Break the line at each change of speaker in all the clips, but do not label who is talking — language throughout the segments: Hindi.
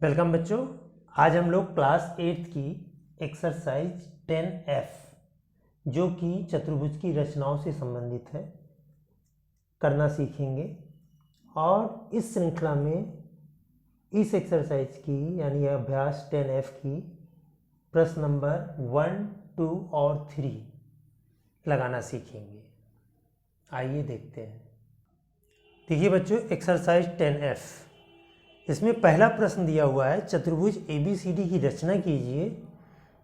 वेलकम बच्चों। आज हम लोग क्लास 8 की एक्सरसाइज 10F जो कि चतुर्भुज की रचनाओं से संबंधित है करना सीखेंगे। और इस श्रृंखला में इस एक्सरसाइज की यानी अभ्यास 10F की प्रश्न नंबर 1, 2 और 3 लगाना सीखेंगे। आइए देखते हैं। देखिए बच्चों, एक्सरसाइज 10F इसमें पहला प्रश्न दिया हुआ है, चतुर्भुज ABCD की रचना कीजिए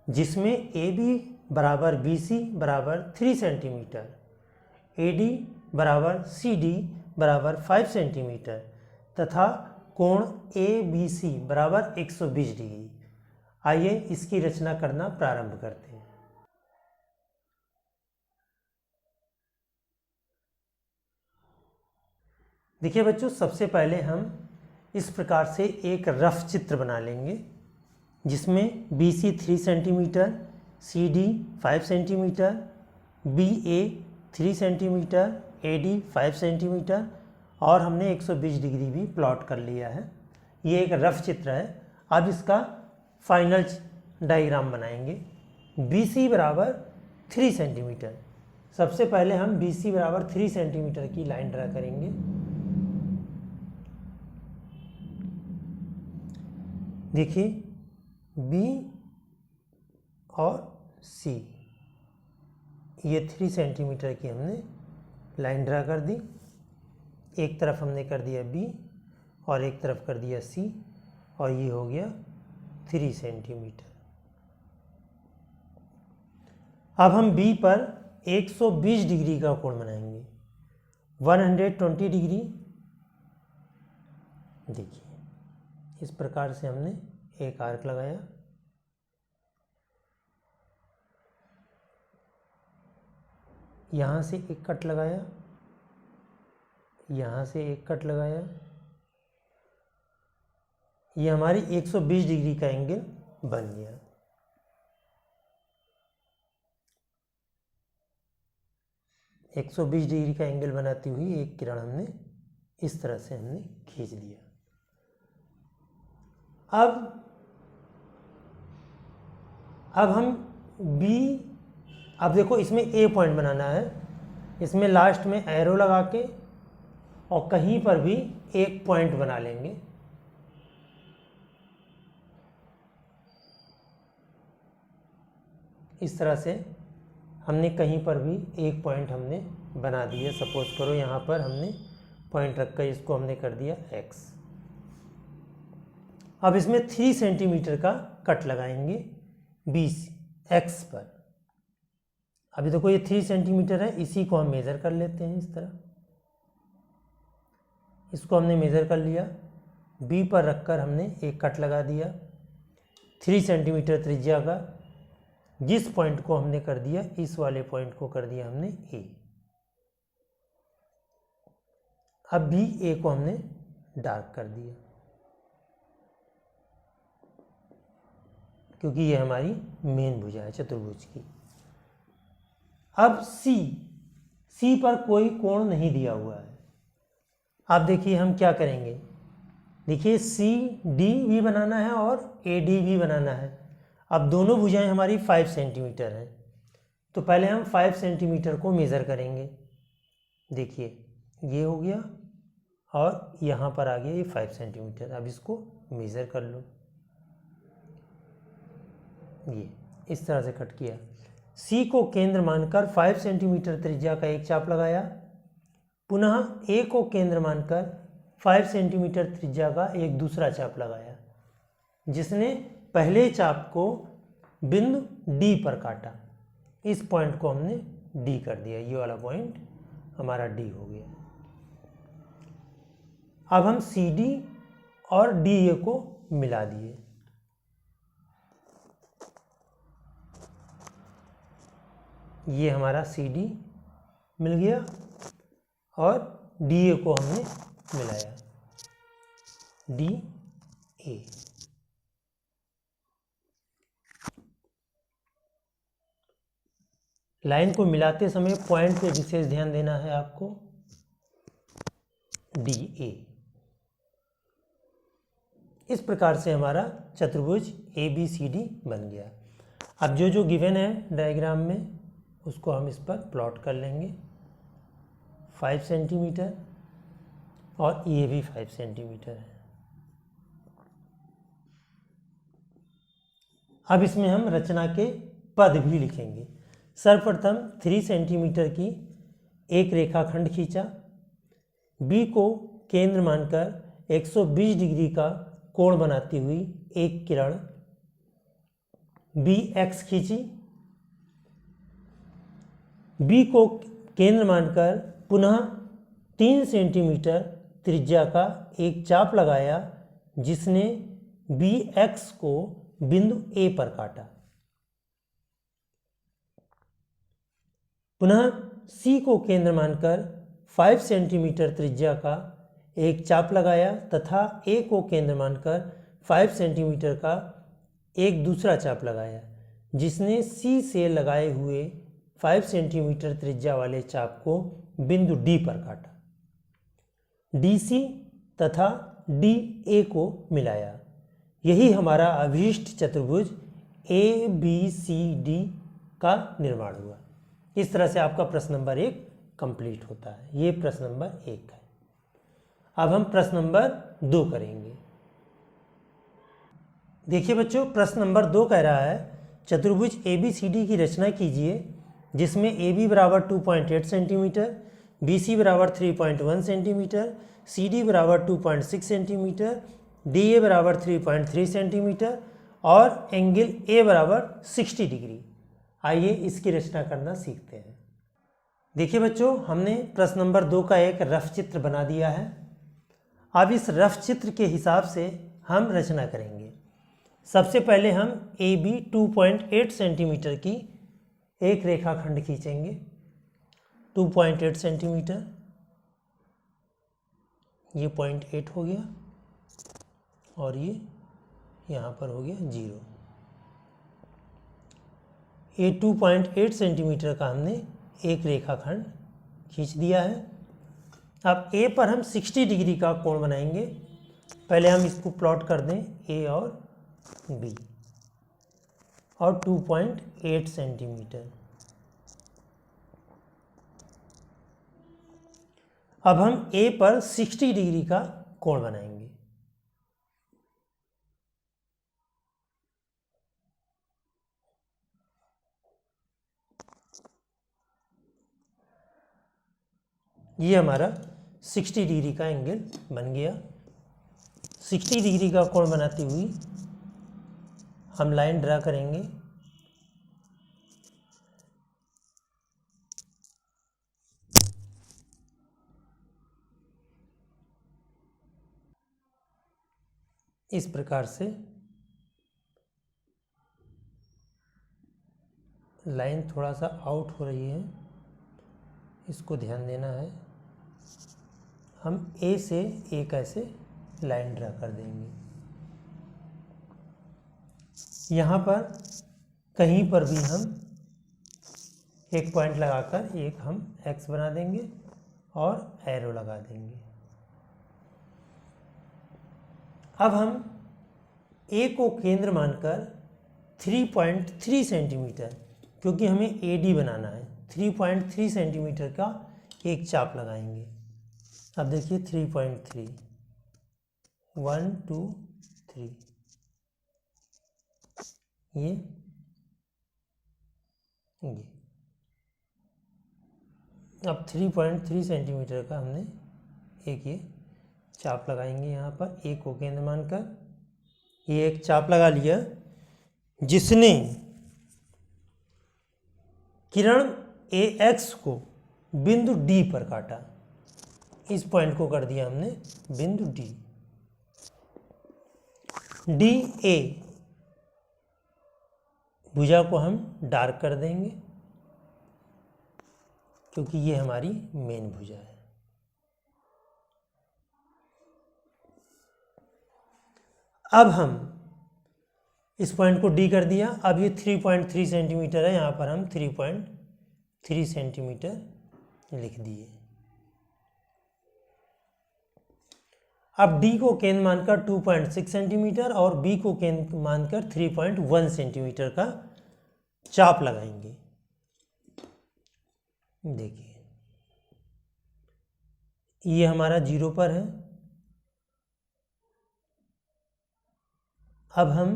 जिसमें AB बराबर BC बराबर 3 सेंटीमीटर, AD बराबर CD बराबर 5 सेंटीमीटर तथा कोण ABC बराबर 120 डिग्री। आइए इसकी रचना करना प्रारंभ करते हैं। देखिए बच्चों, सबसे पहले हम इस प्रकार से एक रफ चित्र बना लेंगे जिसमें BC 3 centimetre, CD 5 centimetre, BA 3 centimetre, AD 5 centimetre और हमने 120 डिग्री भी प्लॉट कर लिया है। ये एक रफ चित्र है। अब इसका फाइनल डायग्राम बनाएंगे। BC बराबर 3 सेंटीमीटर। सबसे पहले हम BC बराबर 3 सेंटीमीटर की लाइन ड्रा करेंगे। देखिए B और C, ये 3 सेंटीमीटर की हमने लाइन ड्रा कर दी। एक तरफ हमने कर दिया B और एक तरफ कर दिया C और ये हो गया 3 सेंटीमीटर। अब हम B पर 120 डिग्री का कोण बनाएंगे, 120 डिग्री। देखिए इस प्रकार से हमने एक आर्क लगाया। यहाँ से एक कट लगाया, यहाँ से एक कट लगाया। ये हमारी 120 डिग्री का एंगल बन गया। एक 120 डिग्री का एंगल बनाती हुई एक किरण हमने इस तरह से हमने खींच दिया। अब हम B, अब देखो इसमें A पॉइंट बनाना है। इसमें लास्ट में एरो लगा के और कहीं पर भी एक पॉइंट बना लेंगे। इस तरह से हमने कहीं पर भी एक पॉइंट हमने बना दिया। सपोज करो यहाँ पर हमने पॉइंट रखकर इसको हमने कर दिया X। अब इसमें 3 सेंटीमीटर का कट लगाएंगे X पर। अभी देखो ये 3 सेंटीमीटर है, इसी को हम मेज़र कर लेते हैं। इस तरह इसको हमने मेज़र कर लिया। B पर रखकर हमने एक कट लगा दिया 3 सेंटीमीटर त्रिज्या का। जिस पॉइंट को हमने कर दिया, इस वाले पॉइंट को कर दिया हमने A। अब भी A को हमने डार्क कर दिया क्योंकि ये हमारी मेन भुजा है चतुर्भुज की। अब C पर कोई कोण नहीं दिया हुआ है। अब देखिए हम क्या करेंगे। देखिए CD भी बनाना है और AD भी बनाना है। अब दोनों भुजाएं हमारी 5 सेंटीमीटर हैं, तो पहले हम 5 सेंटीमीटर को मेज़र करेंगे। देखिए ये हो गया और यहाँ पर आ गया ये 5 सेंटीमीटर। अब इसको मेज़र कर लो। ये इस तरह से कट किया। C को केंद्र मानकर 5 सेंटीमीटर त्रिज्या का एक चाप लगाया। पुनः A को केंद्र मानकर 5 सेंटीमीटर त्रिज्या का एक दूसरा चाप लगाया, जिसने पहले चाप को बिंदु D पर काटा। इस पॉइंट को हमने D कर दिया। ये वाला पॉइंट हमारा D हो गया। अब हम CD और DA को मिला दिए। ये हमारा CD मिल गया और DA को हमने मिलाया, DA। लाइन को मिलाते समय पॉइंट पे विशेष ध्यान देना है आपको, DA। इस प्रकार से हमारा चतुर्भुज ABCD बन गया। अब जो गिवन है डायग्राम में उसको हम इस पर प्लॉट कर लेंगे। 5 सेंटीमीटर और ये भी 5 सेंटीमीटर है। अब इसमें हम रचना के पद भी लिखेंगे। सर्वप्रथम 3 सेंटीमीटर की एक रेखाखंड खींचा, B को केंद्र मानकर 120 डिग्री का कोण बनाती हुई एक किरण BX खींची, B को केंद्र मानकर पुनः 3 सेंटीमीटर त्रिज्या का एक चाप लगाया जिसने BX को बिंदु A पर काटा। पुनः C को केंद्र मानकर 5 सेंटीमीटर त्रिज्या का एक चाप लगाया तथा A को केंद्र मानकर 5 सेंटीमीटर का एक दूसरा चाप लगाया जिसने C से लगाए हुए 5 सेंटीमीटर त्रिज्या वाले चाप को बिंदु D पर काटा। DC तथा DA को मिलाया। यही हमारा अभीष्ट चतुर्भुज ABCD का निर्माण हुआ। इस तरह से आपका प्रश्न नंबर 1 कंप्लीट होता है। ये प्रश्न नंबर 1 है। अब हम प्रश्न नंबर 2 करेंगे। देखिए बच्चों, प्रश्न नंबर 2 कह रहा है चतुर्भुज ABCD की रचना कीजिए जिसमें AB बराबर 2.8 सेंटीमीटर, BC बराबर 3.1 सेंटीमीटर, CD बराबर 2.6 सेंटीमीटर, DA बराबर 3.3 सेंटीमीटर और एंगल A बराबर 60 डिग्री। आइए इसकी रचना करना सीखते हैं। देखिए बच्चों, हमने प्रश्न नंबर 2 का एक रफ चित्र बना दिया है। अब इस रफ चित्र के हिसाब से हम रचना करेंगे। सबसे पहले हम AB 2.8 सेंटीमीटर की एक रेखाखंड खींचेंगे। 2.8 सेंटीमीटर, ये 0.8 हो गया और ये यहाँ पर हो गया 0। ये 2.8 सेंटीमीटर का हमने एक रेखाखंड खींच दिया है। अब A पर हम 60 डिग्री का कोण बनाएंगे। पहले हम इसको प्लॉट कर दें, A और B और 2.8 सेंटीमीटर। अब हम A पर 60 डिग्री का कोण बनाएंगे। ये हमारा 60 डिग्री का एंगल बन गया। 60 डिग्री का कोण बनाती हुई हम लाइन ड्रा करेंगे। इस प्रकार से लाइन थोड़ा सा आउट हो रही है, इसको ध्यान देना है। हम A से एक ऐसे लाइन ड्रा कर देंगे। यहाँ पर कहीं पर भी हम एक पॉइंट लगाकर एक हम X बना देंगे और एरो लगा देंगे। अब हम A को केंद्र मानकर 3.3 सेंटीमीटर, क्योंकि हमें AD बनाना है, 3.3 सेंटीमीटर का एक चाप लगाएंगे। अब देखिए 3.3, 1 2 3, ये अब 3.3 सेंटीमीटर का हमने एक ये चाप लगाएंगे। यहाँ पर A को केंद्र मानकर ये एक चाप लगा लिया जिसने किरण AX को बिंदु D पर काटा। इस पॉइंट को कर दिया हमने बिंदु D। DA भुजा को हम डार्क कर देंगे क्योंकि ये हमारी मेन भुजा है। अब हम इस पॉइंट को D कर दिया। अब ये 3.3 सेंटीमीटर है, यहाँ पर हम 3.3 सेंटीमीटर लिख दिए। अब डी को केंद्र मानकर 2.6 सेंटीमीटर और बी को केंद्र मानकर 3.1 सेंटीमीटर का चाप लगाएंगे। देखिए ये हमारा 0 पर है। अब हम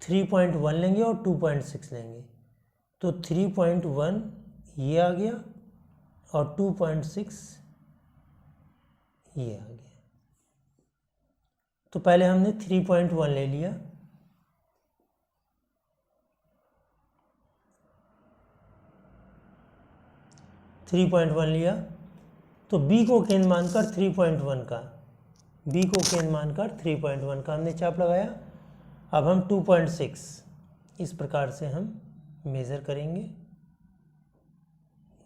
3.1 लेंगे और 2.6 लेंगे, तो 3.1 ये आ गया और 2.6 ये आ गया। तो पहले हमने 3.1 ले लिया, लिया, तो B को केंद्र मानकर 3.1 का हमने चाप लगाया। अब हम 2.6 इस प्रकार से हम मेज़र करेंगे,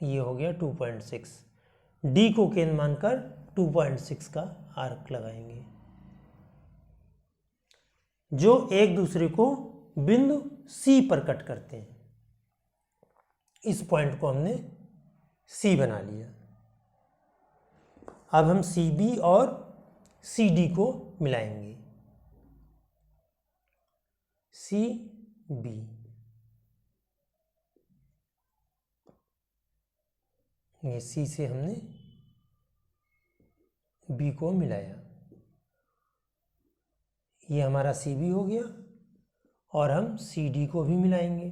ये हो गया 2.6। D को केंद्र मानकर 2.6 का आर्क लगाएंगे, जो एक दूसरे को बिंदु C पर कट करते हैं। इस पॉइंट को हमने C बना लिया। अब हम CB और CD को मिलाएंगे। CB, ये C से हमने B को मिलाया, ये हमारा CB हो गया और हम CD को भी मिलाएंगे।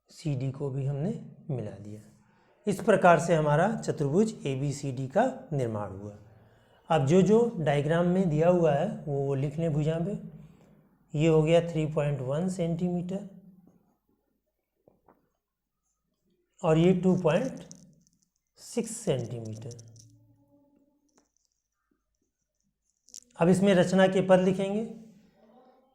CD को भी हमने मिला दिया। इस प्रकार से हमारा चतुर्भुज ABCD का निर्माण हुआ। अब जो डायग्राम में दिया हुआ है वो लिख लें भुजा पे। ये हो गया 3.1 सेंटीमीटर और ये 2.6 सेंटीमीटर। अब इसमें रचना के पद लिखेंगे।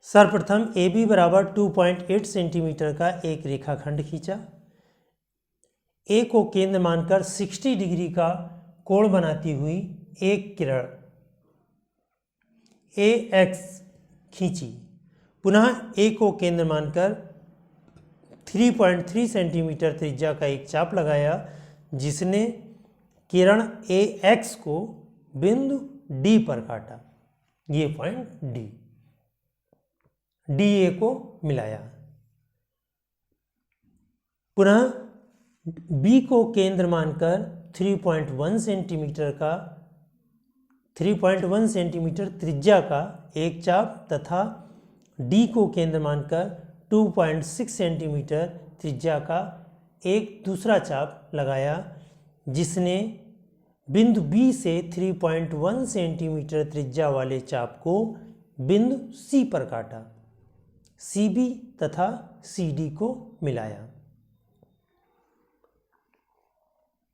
सर्वप्रथम AB बराबर 2.8 सेंटीमीटर का एक रेखाखंड खींचा। A को केंद्र मानकर 60 डिग्री का कोण बनाती हुई एक किरण AX खींची। पुनः A को केंद्र मानकर 3.3 सेंटीमीटर त्रिज्या का एक चाप लगाया, जिसने किरण AX को बिंदु D पर काटा। ये पॉइंट D, DA को मिलाया। पुनः B को केंद्र मानकर 3.1 सेंटीमीटर त्रिज्या का एक चाप तथा D को केंद्र मानकर 2.6 सेंटीमीटर त्रिज्या का एक दूसरा चाप लगाया, जिसने बिंदु B से 3.1 सेंटीमीटर त्रिज्या वाले चाप को बिंदु C पर काटा। CB तथा CD को मिलाया।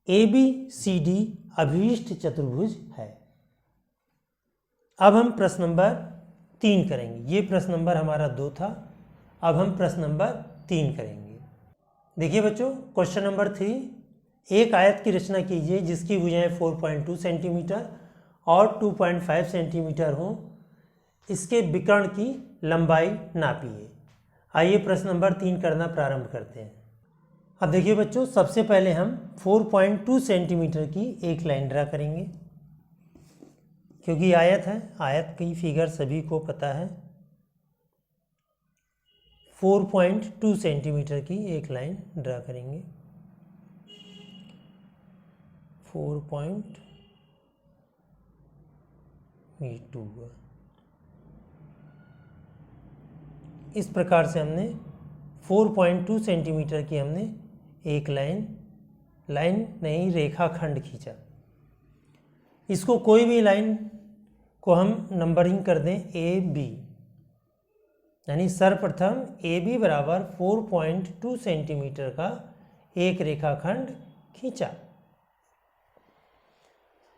ABCD अभिष्ट चतुर्भुज है। अब हम प्रश्न नंबर 3 करेंगे। ये प्रश्न नंबर हमारा 2 था, अब हम प्रश्न नंबर 3 करेंगे। देखिए बच्चों, क्वेश्चन नंबर 3, एक आयत की रचना कीजिए जिसकी भुजाएं 4.2 सेंटीमीटर और 2.5 सेंटीमीटर हों। इसके विकर्ण की लंबाई नापिए। आइए प्रश्न नंबर 3 करना प्रारंभ करते हैं। अब देखिए बच्चों, सबसे पहले हम 4.2 सेंटीमीटर की एक लाइन ड्रा करेंगे, क्योंकि आयत है, आयत की फिगर सभी को पता है। 4.2 सेंटीमीटर की एक लाइन ड्रा करेंगे। 4.2 इस प्रकार से हमने 4.2 सेंटीमीटर की हमने एक रेखाखंड खींचा। इसको कोई भी लाइन को हम नंबरिंग कर दें AB, यानी सर्वप्रथम AB बराबर 4.2 सेंटीमीटर का एक रेखाखंड खींचा।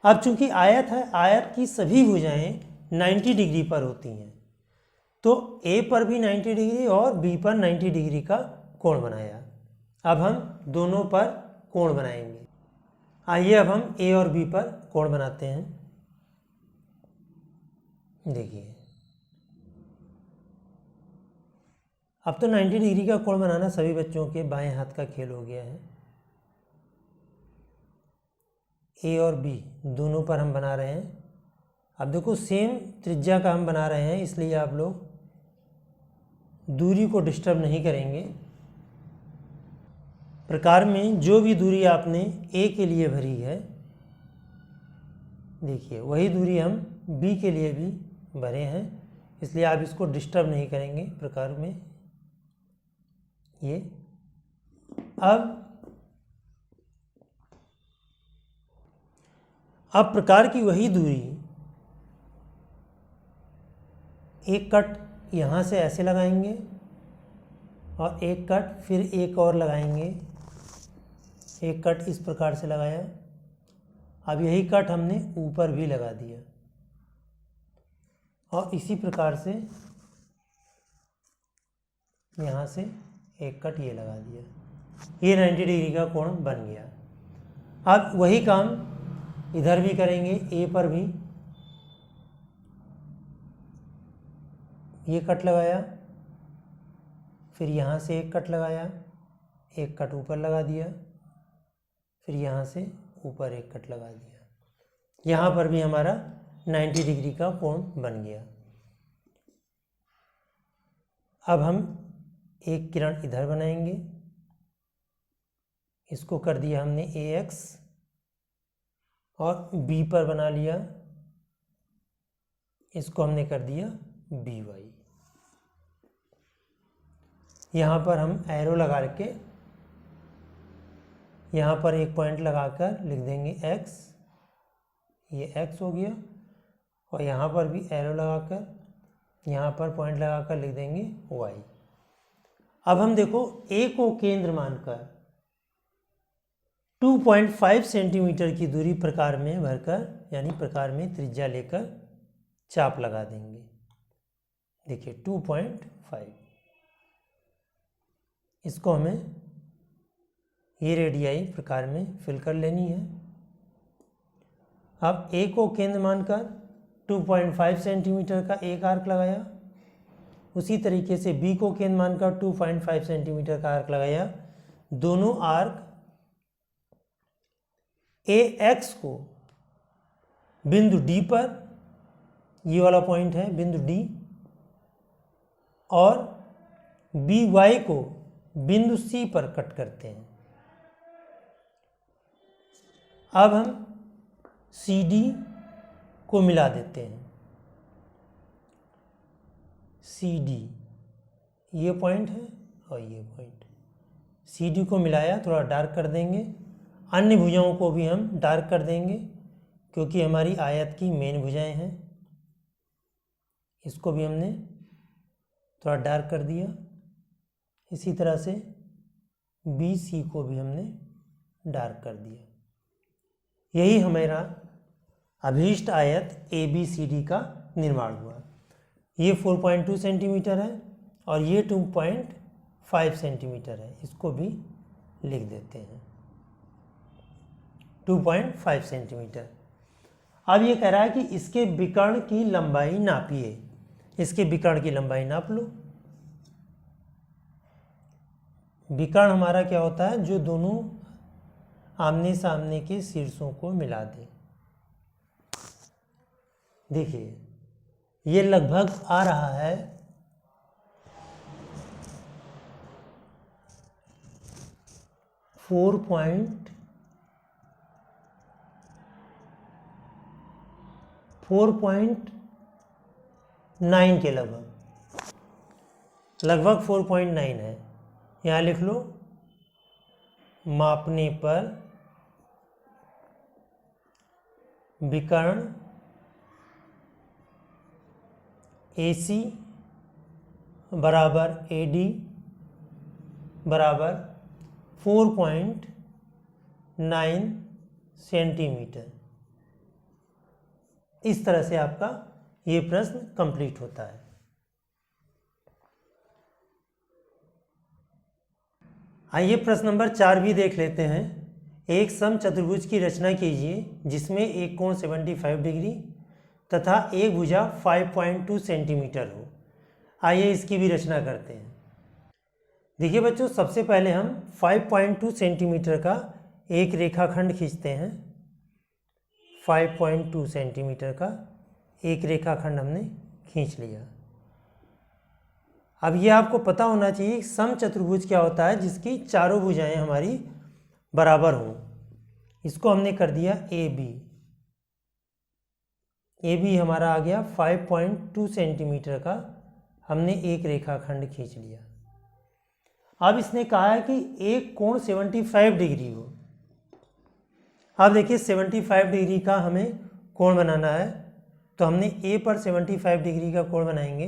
अब चूंकि आयत है, आयत की सभी भुजाएं 90 डिग्री पर होती हैं, तो A पर भी 90 डिग्री और B पर 90 डिग्री का कोण बनाया। अब हम दोनों पर कोण बनाएंगे। आइए अब हम A और B पर कोण बनाते हैं। देखिए, अब तो 90 डिग्री का कोण बनाना सभी बच्चों के बाएं हाथ का खेल हो गया है। ए और बी दोनों पर हम बना रहे हैं। अब देखो सेम त्रिज्या का हम बना रहे हैं, इसलिए आप लोग दूरी को डिस्टर्ब नहीं करेंगे। प्रकार में जो भी दूरी आपने ए के लिए भरी है, देखिए वही दूरी हम बी के लिए भी भरे हैं, इसलिए आप इसको डिस्टर्ब नहीं करेंगे प्रकार में। ये अब प्रकार की वही दूरी एक कट यहाँ से ऐसे लगाएंगे और एक कट फिर एक और लगाएंगे। एक कट इस प्रकार से लगाया, अब यही कट हमने ऊपर भी लगा दिया और इसी प्रकार से यहाँ से एक कट ये लगा दिया। ये 90 डिग्री का कोण बन गया। अब वही काम इधर भी करेंगे, ए पर भी ये कट लगाया, फिर यहाँ से एक कट लगाया, एक कट ऊपर लगा दिया, फिर यहाँ से ऊपर एक कट लगा दिया। यहाँ पर भी हमारा 90 डिग्री का कोण बन गया। अब हम एक किरण इधर बनाएंगे, इसको कर दिया हमने AX और B पर बना लिया, इसको हमने कर दिया BY। यहाँ पर हम एरो लगा के यहाँ पर एक पॉइंट लगाकर लिख देंगे X, ये X हो गया, और यहाँ पर भी एरो लगाकर यहाँ पर पॉइंट लगाकर लिख देंगे Y। अब हम देखो A को केंद्र मानकर 2.5 सेंटीमीटर की दूरी प्रकार में भरकर, यानी प्रकार में त्रिज्या लेकर चाप लगा देंगे। देखिए 2.5, इसको हमें ये रेडियाई प्रकार में फिल कर लेनी है। अब A को केंद्र मानकर 2.5 सेंटीमीटर का एक आर्क लगाया, उसी तरीके से B को केंद्र मानकर 2.5 सेंटीमीटर का आर्क लगाया। दोनों आर्क AX को बिंदु D पर, ये वाला पॉइंट है बिंदु D, और BY को बिंदु C पर कट करते हैं। अब हम CD को मिला देते हैं। CD ये पॉइंट है और ये पॉइंट, CD को मिलाया, थोड़ा डार्क कर देंगे। अन्य भुजाओं को भी हम डार्क कर देंगे क्योंकि हमारी आयत की मेन भुजाएं हैं। इसको भी हमने थोड़ा डार्क कर दिया। इसी तरह से BC को भी हमने डार्क कर दिया। यही हमारा अभीष्ट आयत ABCD का निर्माण हुआ। ये 4.2 सेंटीमीटर है और ये 2.5 सेंटीमीटर है, इसको भी लिख देते हैं 2.5 सेंटीमीटर। अब ये कह रहा है कि इसके विकर्ण की लंबाई नापिए। इसके विकर्ण की लंबाई नाप लो। विकर्ण हमारा क्या होता है, जो दोनों आमने सामने के शीर्षों को मिला दे। देखिए ये लगभग आ रहा है 4.9 के लगभग 4.9 है। यहाँ लिख लो, मापने पर विकर्ण AC बराबर AD बराबर 4.9 सेंटीमीटर। इस तरह से आपका ये प्रश्न कंप्लीट होता है। आइए प्रश्न नंबर 4 भी देख लेते हैं। एक समचतुर्भुज की रचना कीजिए जिसमें एक कोण 75 डिग्री तथा एक भुजा 5.2 सेंटीमीटर हो। आइए इसकी भी रचना करते हैं। देखिए बच्चों, सबसे पहले हम 5.2 सेंटीमीटर का एक रेखाखंड खींचते हैं। 5.2 सेंटीमीटर का एक रेखाखंड हमने खींच लिया। अब ये आपको पता होना चाहिए समचतुर्भुज क्या होता है, जिसकी चारों भुजाएं हमारी बराबर हों। इसको हमने कर दिया ए बी हमारा आ गया 5.2 सेंटीमीटर का, हमने एक रेखाखंड खींच लिया। अब इसने कहा है कि एक कोण 75 डिग्री हो। अब देखिए 75 डिग्री का हमें कोण बनाना है, तो हमने ए पर 75 डिग्री का कोण बनाएंगे,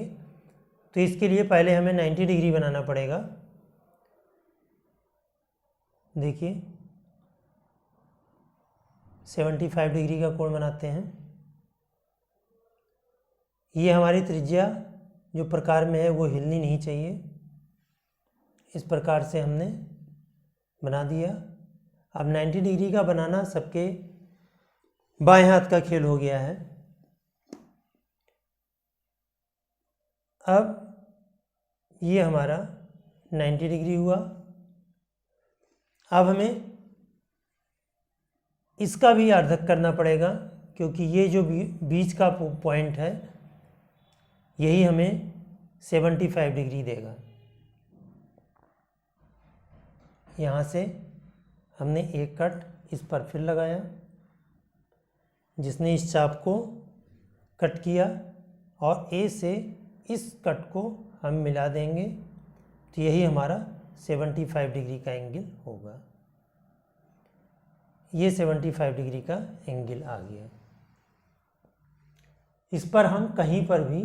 तो इसके लिए पहले हमें 90 डिग्री बनाना पड़ेगा। देखिए 75 डिग्री का कोण बनाते हैं। ये हमारी त्रिज्या जो प्रकार में है वो हिलनी नहीं चाहिए, इस प्रकार से हमने बना दिया। अब 90 डिग्री का बनाना सबके बाएं हाथ का खेल हो गया है। अब ये हमारा 90 डिग्री हुआ। अब हमें इसका भी अर्धक करना पड़ेगा, क्योंकि ये जो बीच का पॉइंट है यही हमें 75 डिग्री देगा। यहाँ से हमने एक कट इस पर फिर लगाया, जिसने इस चाप को कट किया, और ए से इस कट को हम मिला देंगे, तो यही हमारा 75 डिग्री का एंगल होगा। ये 75 डिग्री का एंगल आ गया। इस पर हम कहीं पर भी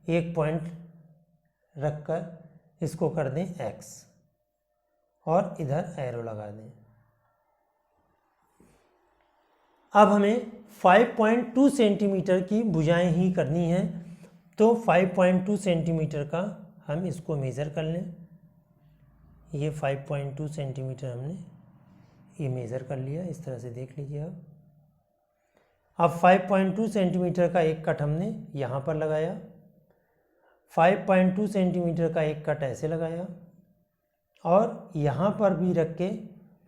एक पॉइंट रखकर इसको कर दें एक्स, और इधर एरो लगा दें। अब हमें 5.2 सेंटीमीटर की भुजाएं ही करनी हैं, तो 5.2 सेंटीमीटर का हम इसको मेज़र कर लें। ये 5.2 सेंटीमीटर हमने ये मेज़र कर लिया, इस तरह से देख लीजिए आप। अब 5.2 सेंटीमीटर का एक कट हमने यहाँ पर लगाया, 5.2 सेंटीमीटर का एक कट ऐसे लगाया, और यहाँ पर भी रख के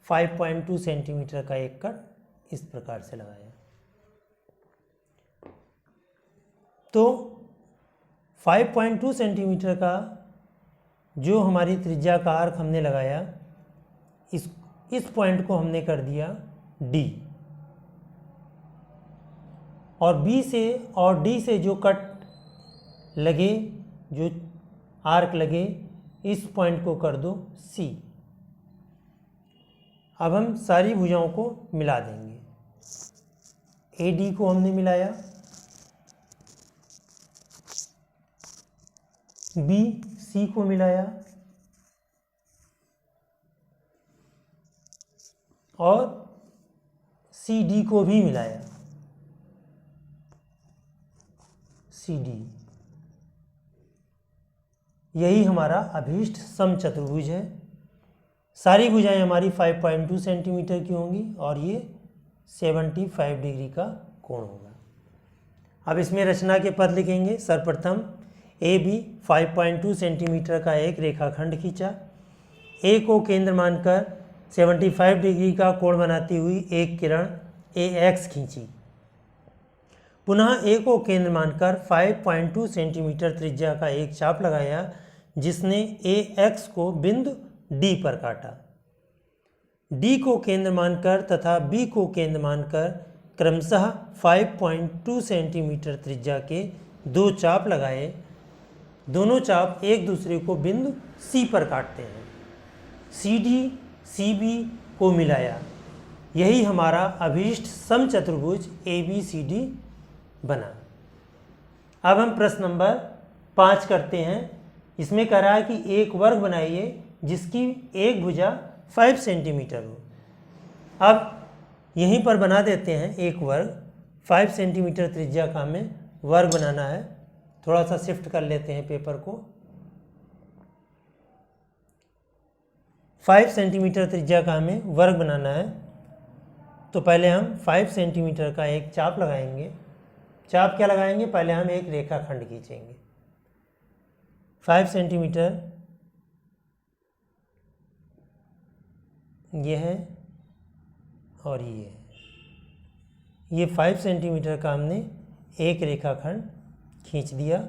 5.2 सेंटीमीटर का एक कट इस प्रकार से लगाया। तो 5.2 सेंटीमीटर का जो हमारी त्रिज्या का आर्क हमने लगाया, इस पॉइंट को हमने कर दिया डी, और बी से और डी से जो कट लगे, जो आर्क लगे, इस पॉइंट को कर दो सी। अब हम सारी भुजाओं को मिला देंगे। ए डी को हमने मिलाया, बी सी को मिलाया, और सी डी को भी मिलाया। सी डी, यही हमारा अभीष्ट समचतुर्भुज है। सारी भुजाएं हमारी 5.2 सेंटीमीटर की होंगी, और ये 75 डिग्री का कोण होगा। अब इसमें रचना के पद लिखेंगे। सर्वप्रथम ए बी 5.2 सेंटीमीटर का एक रेखाखंड खींचा, ए को केंद्र मानकर 75 डिग्री का कोण बनाती हुई एक किरण ए एक्स खींची। पुनः ए को केंद्र मानकर 5.2 सेंटीमीटर त्रिज्या का एक चाप लगाया, जिसने ए एक्स को बिंदु डी पर काटा। डी को केंद्र मानकर तथा बी को केंद्र मानकर क्रमशः 5.2 सेंटीमीटर त्रिज्या के दो चाप लगाए। दोनों चाप एक दूसरे को बिंदु सी पर काटते हैं। सी डी सी बी को मिलाया। यही हमारा अभीष्ट समचतुर्भुज ए बी सी डी बना। अब हम प्रश्न नंबर 5 करते हैं। इसमें कह रहा है कि एक वर्ग बनाइए जिसकी एक भुजा 5 सेंटीमीटर हो। अब यहीं पर बना देते हैं एक वर्ग। 5 सेंटीमीटर त्रिज्या का हमें वर्ग बनाना है। थोड़ा सा शिफ्ट कर लेते हैं पेपर को। 5 सेंटीमीटर त्रिज्या का हमें वर्ग बनाना है, तो पहले हम 5 सेंटीमीटर का एक चाप लगाएंगे। चाप क्या लगाएंगे? पहले हम एक रेखाखंड खींचेंगे। 5 सेंटीमीटर ये है और ये है, ये 5 सेंटीमीटर का हमने एक रेखाखंड खींच दिया।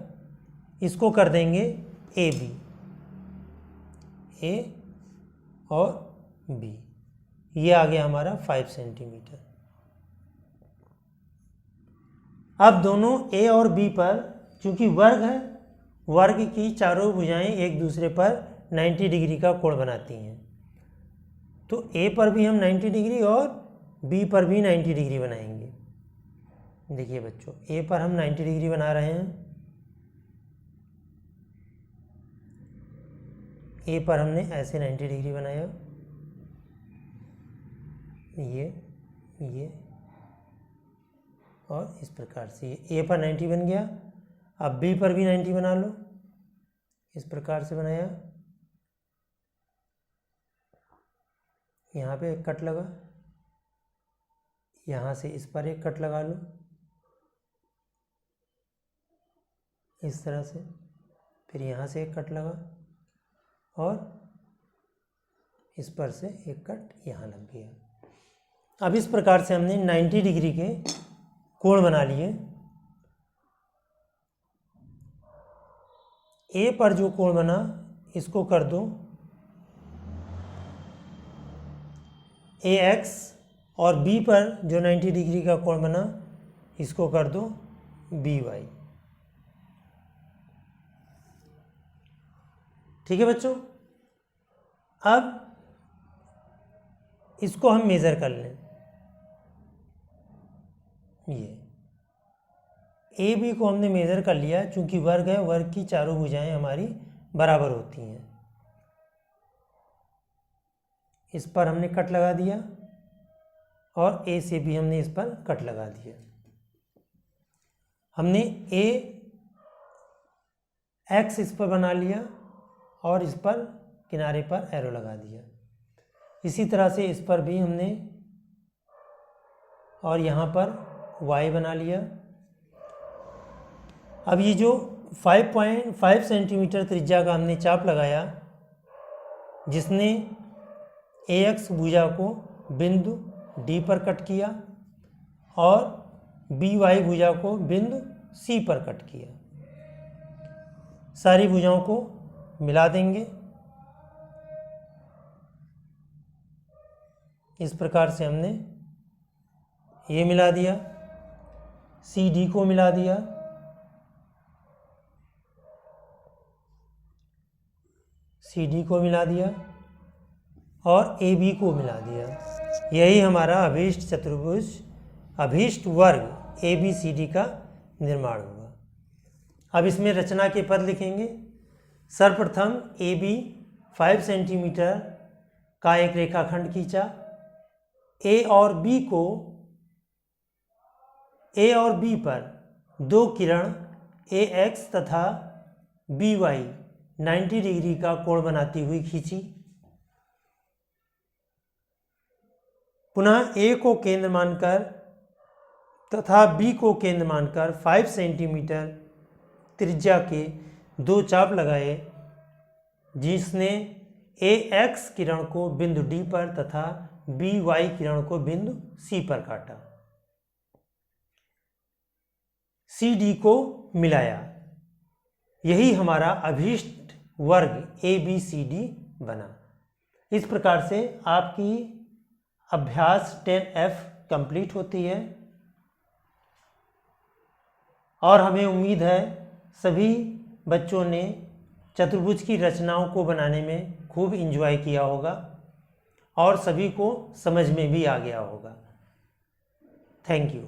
इसको कर देंगे ए बी, ए और बी। ये आ गया हमारा 5 सेंटीमीटर। अब दोनों ए और बी पर, चूंकि वर्ग है, वर्ग की चारों भुजाएं एक दूसरे पर 90 डिग्री का कोण बनाती हैं, तो ए पर भी हम 90 डिग्री और बी पर भी 90 डिग्री बनाएंगे। देखिए बच्चों, ए पर हम 90 डिग्री बना रहे हैं। ए पर हमने ऐसे 90 डिग्री बनाया, ये और इस प्रकार से ये ए पर 90 बन गया। अब बी पर भी 90 बना लो, इस प्रकार से बनाया। यहाँ पे एक कट लगा, यहाँ से इस पर एक कट लगा लो, इस तरह से। फिर यहाँ से एक कट लगा और इस पर से एक कट यहाँ लग गया। अब इस प्रकार से हमने 90 डिग्री के कोण बना लिए। ए पर जो कोण बना इसको कर दो ए एक्स, और बी पर जो 90 डिग्री का कोण बना इसको कर दो बी वाई। ठीक है बच्चों, अब इसको हम मेज़र कर लें। ये ए बी को हमने मेज़र कर लिया, चूंकि वर्ग है, वर्ग की चारों भुजाएं हमारी बराबर होती हैं। इस पर हमने कट लगा दिया और ए से भी हमने इस पर कट लगा दिया। हमने ए एक्स इस पर बना लिया और इस पर किनारे पर एरो लगा दिया। इसी तरह से इस पर भी हमने, और यहाँ पर वाई बना लिया। अब ये जो 5.5 सेंटीमीटर त्रिज्या का हमने चाप लगाया, जिसने ए एक्स भुजा को बिंदु डी पर कट किया और बी वाई भुजा को बिंदु सी पर कट किया, सारी भुजाओं को मिला देंगे। इस प्रकार से हमने ये मिला दिया, सी डी को मिला दिया, सी डी को मिला दिया और ए बी को मिला दिया। यही हमारा अभीष्ट चतुर्भुज, अभीष्ट वर्ग ए बी सी डी का निर्माण होगा। अब इसमें रचना के पद लिखेंगे। सर्वप्रथम ए बी 5 सेंटीमीटर का एक रेखाखंड खींचा। ए और बी पर दो किरण ए एक्स तथा बी वाई 90 डिग्री का कोण बनाती हुई खींची। पुनः ए को केंद्र मानकर तथा बी को केंद्र मानकर 5 सेंटीमीटर त्रिज्या के दो चाप लगाए, जिसने ए एक्स किरण को बिंदु डी पर तथा बी वाई किरण को बिंदु सी पर काटा। सी डी को मिलाया। यही हमारा अभीष्ट वर्ग ए बी सी डी बना। इस प्रकार से आपकी अभ्यास 10F कंप्लीट होती है और हमें उम्मीद है सभी बच्चों ने चतुर्भुज की रचनाओं को बनाने में खूब एंजॉय किया होगा और सभी को समझ में भी आ गया होगा। Thank you.